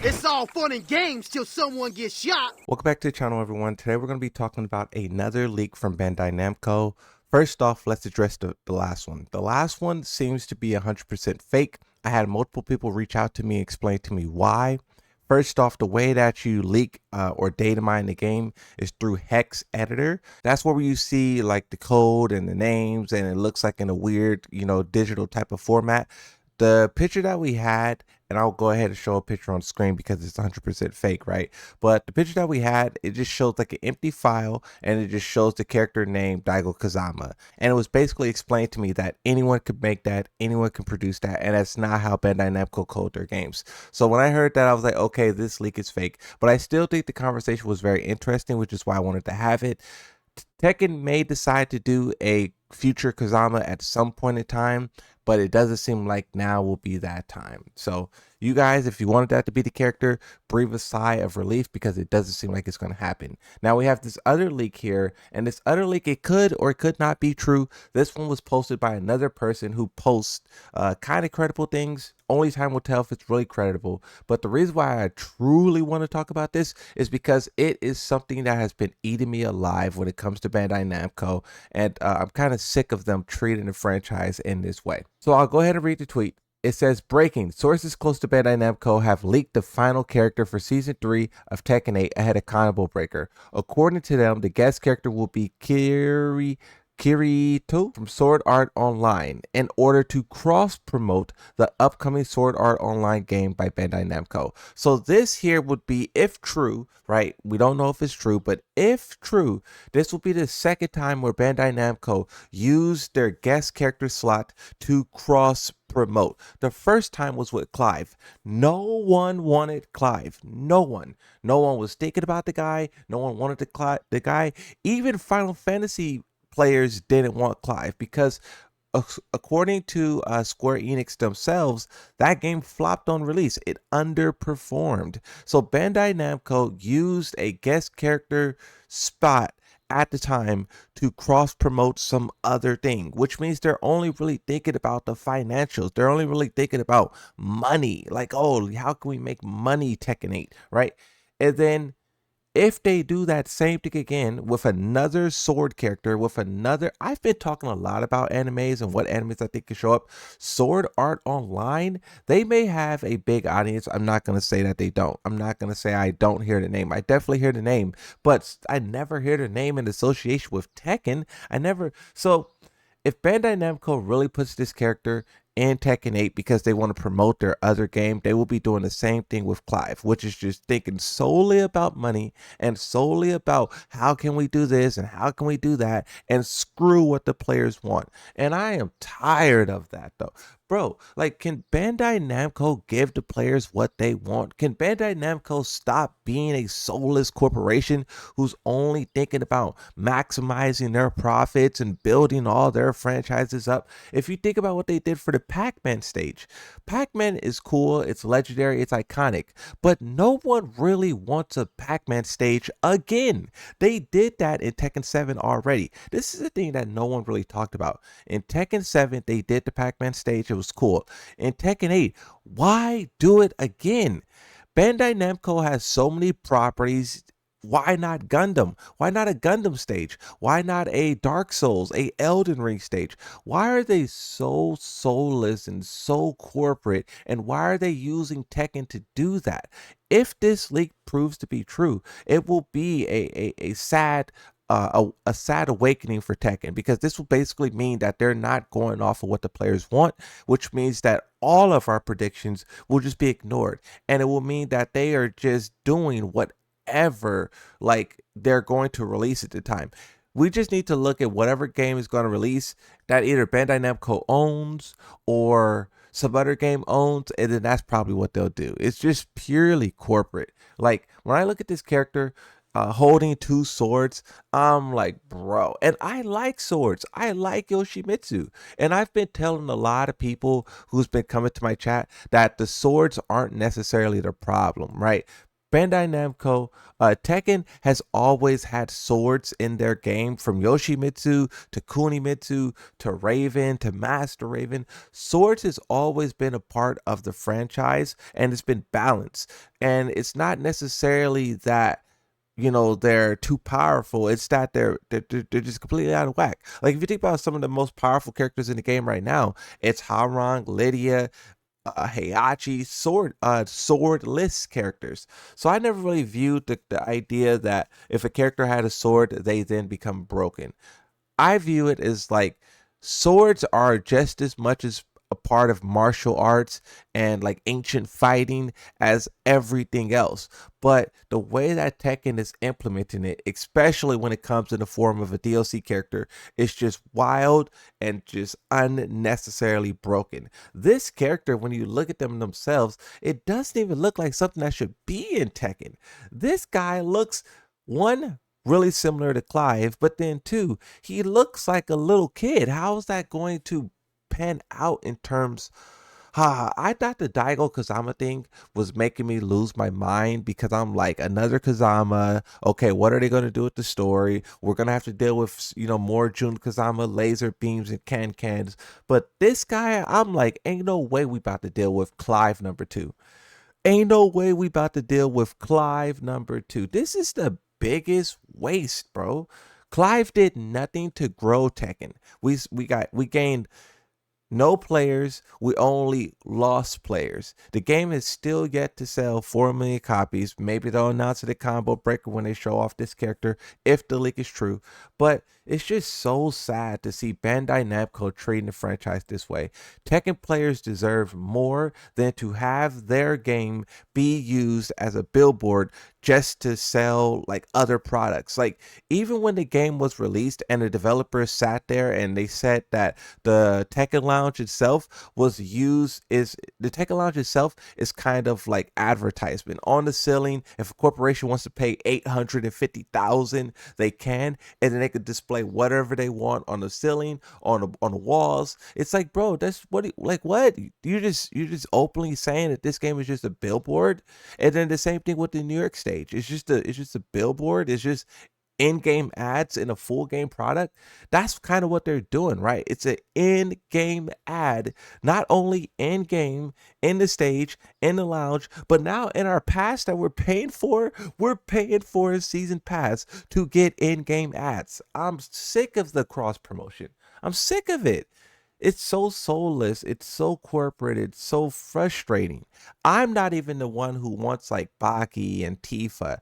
It's all fun and games till someone gets shot. Welcome back to the channel, everyone. Today we're going to be talking about another leak from Bandai Namco. First off, let's address the last one. The last one seems to be 100% fake. I had multiple people reach out to me and explain to me why. First off, the way that you leak or data mine the game is through hex editor. That's where you see like the code and the names, and it looks like in a weird, digital type of format. The picture that we had, and I'll go ahead and show a picture on the screen because it's 100% fake, right? But the picture that we had, it just shows like an empty file, and it just shows the character name Daigo Kazama. And it was basically explained to me that anyone could make that, anyone can produce that, and that's not how Bandai Namco code their games. So when I heard that, I was like, okay, this leak is fake. But I still think the conversation was very interesting, which is why I wanted to have it. Tekken may decide to do a future Kazama at some point in time, but it doesn't seem like now will be that time. So you guys, if you wanted that to be the character, breathe a sigh of relief because it doesn't seem like it's going to happen. Now we have this other leak here, and this other leak, it could or it could not be true. This one was posted by another person who posts kind of credible things. Only time will tell if it's really credible. But the reason why I truly want to talk about this is because it is something that has been eating me alive when it comes to Bandai Namco, and I'm kind of sick of them treating the franchise in this way. So I'll go ahead and read the tweet. It says, breaking, sources close to Bandai Namco have leaked the final character for Season 3 of Tekken 8 ahead of Carnival Breaker. According to them, the guest character will be Kirito from Sword Art Online in order to cross-promote the upcoming Sword Art Online game by Bandai Namco. So this here would be, if true, right? We don't know if it's true, but if true, this will be the second time where Bandai Namco used their guest character slot to cross-promote. The first time was with Clive. No one wanted Clive. No one. No one was thinking about the guy. No one wanted the guy. Even Final Fantasy players didn't want Clive because according to Square Enix themselves, that game flopped on release. It underperformed. So Bandai Namco used a guest character spot at the time to cross promote some other thing, which means they're only really thinking about the financials. They're only really thinking about money. Like, oh, how can we make money, Tekken 8, right? And then if they do that same thing again with another sword character, with another, I've been talking a lot about animes and what animes I think can show up. Sword Art Online, they may have a big audience. I'm not going to say that they don't. I'm not going to say I don't hear the name. I definitely hear the name, but I never hear the name in association with Tekken. I never. So if Bandai Namco really puts this character in Tekken 8 because they want to promote their other game, they will be doing the same thing with Clive, which is just thinking solely about money and solely about how can we do this and how can we do that, and screw what the players want. And I am tired of that though. Bro, like, can Bandai Namco give the players what they want? Can Bandai Namco stop being a soulless corporation who's only thinking about maximizing their profits and building all their franchises up? If you think about what they did for the Pac-Man stage, Pac-Man is cool, it's legendary, it's iconic, but no one really wants a Pac-Man stage again. They did that in Tekken 7 already. This is the thing that no one really talked about. In Tekken 7, they did the Pac-Man stage. It was cool. In Tekken 8, why do it again? Bandai Namco has so many properties. Why not Gundam? Why not a Gundam stage? Why not a Dark Souls, a Elden Ring stage? Why are they so soulless and so corporate? And why are they using Tekken to do that? If this leak proves to be true, it will be a sad a sad awakening for Tekken, because this will basically mean that they're not going off of what the players want, which means that all of our predictions will just be ignored, and it will mean that they are just doing whatever like they're going to release at the time. We just need to look at whatever game is going to release that either Bandai Namco owns or some other game owns, and then that's probably what they'll do. It's just purely corporate. Like, when I look at this character holding two swords, I'm like, bro. And I like swords. I like Yoshimitsu. And I've been telling a lot of people who's been coming to my chat that the swords aren't necessarily the problem, right? Bandai Namco, Tekken has always had swords in their game, from Yoshimitsu to Kunimitsu to Raven to Master Raven. Swords has always been a part of the franchise, and it's been balanced. And it's not necessarily that, you know, they're too powerful. It's that they're just completely out of whack. Like if you think about some of the most powerful characters in the game right now, it's Harang, Lydia, Heihachi, swordless characters. So I never really viewed the idea that if a character had a sword, they then become broken. I view it as like swords are just as much as a part of martial arts and like ancient fighting as everything else. But the way that Tekken is implementing it, especially when it comes in the form of a DLC character, is just wild and just unnecessarily broken. This character, when you look at them themselves, it doesn't even look like something that should be in Tekken. This guy looks, one, really similar to Clive, but then two, he looks like a little kid. How is that going to pan out in terms? I thought the Daigo Kazama thing was making me lose my mind because I'm like, another Kazama. Okay, what are they going to do with the story? We're going to have to deal with, you know, more Jun Kazama laser beams and cans. But this guy, I'm like, ain't no way we about to deal with Clive number 2. Ain't no way we about to deal with Clive number 2. This is the biggest waste, bro. Clive did nothing to grow Tekken. We gained no players, we only lost players. The game is still yet to sell 4 million copies. Maybe they'll announce it at Combo Breaker when they show off this character, if the leak is true. But it's just so sad to see Bandai Namco treating the franchise this way. Tekken players deserve more than to have their game be used as a billboard just to sell like other products. Like even when the game was released and the developers sat there and they said that the Tekken Lounge itself was used, is the Tekken Lounge itself is kind of like advertisement on the ceiling. If a corporation wants to pay 850,000, they can, and then they could display whatever they want on the ceiling, on the walls. It's like, bro, that's what like what? You're just openly saying that this game is just a billboard. And then the same thing with the New York stage. It's just a billboard. It's just in-game ads in a full game product. That's kind of what they're doing, right? It's an in-game ad, not only in-game, in the stage, in the lounge, but now in our pass that we're paying for a season pass to get in-game ads. I'm sick of the cross promotion. I'm sick of it. It's so soulless. It's so corporate. It's so frustrating. I'm not even the one who wants like Baki and Tifa,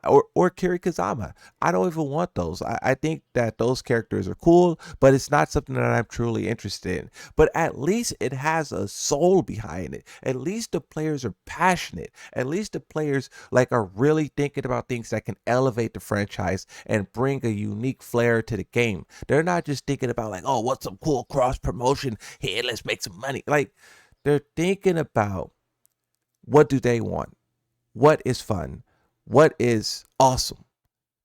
or Kiri Kazama. I don't even want those. I think that those characters are cool, but it's not something that I'm truly interested in. But at least it has a soul behind it. At least the players are passionate. At least the players like are really thinking about things that can elevate the franchise and bring a unique flair to the game. They're not just thinking about like, oh, what's some cool cross promotion here, let's make some money. Like they're thinking about, what do they want? What is fun? What is awesome?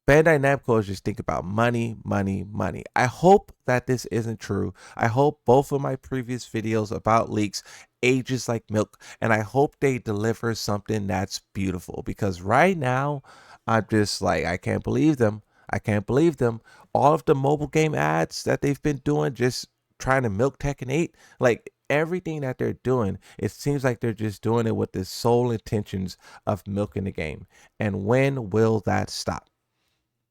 Bandai Namco is just thinking about money, money, money. I hope that this isn't true. I hope both of my previous videos about leaks ages like milk, and I hope they deliver something that's beautiful, because right now I'm just like, I can't believe them. I can't believe them. All of the mobile game ads that they've been doing, just trying to milk Tekken 8, like everything that they're doing, it seems like they're just doing it with the sole intentions of milking the game. And when will that stop?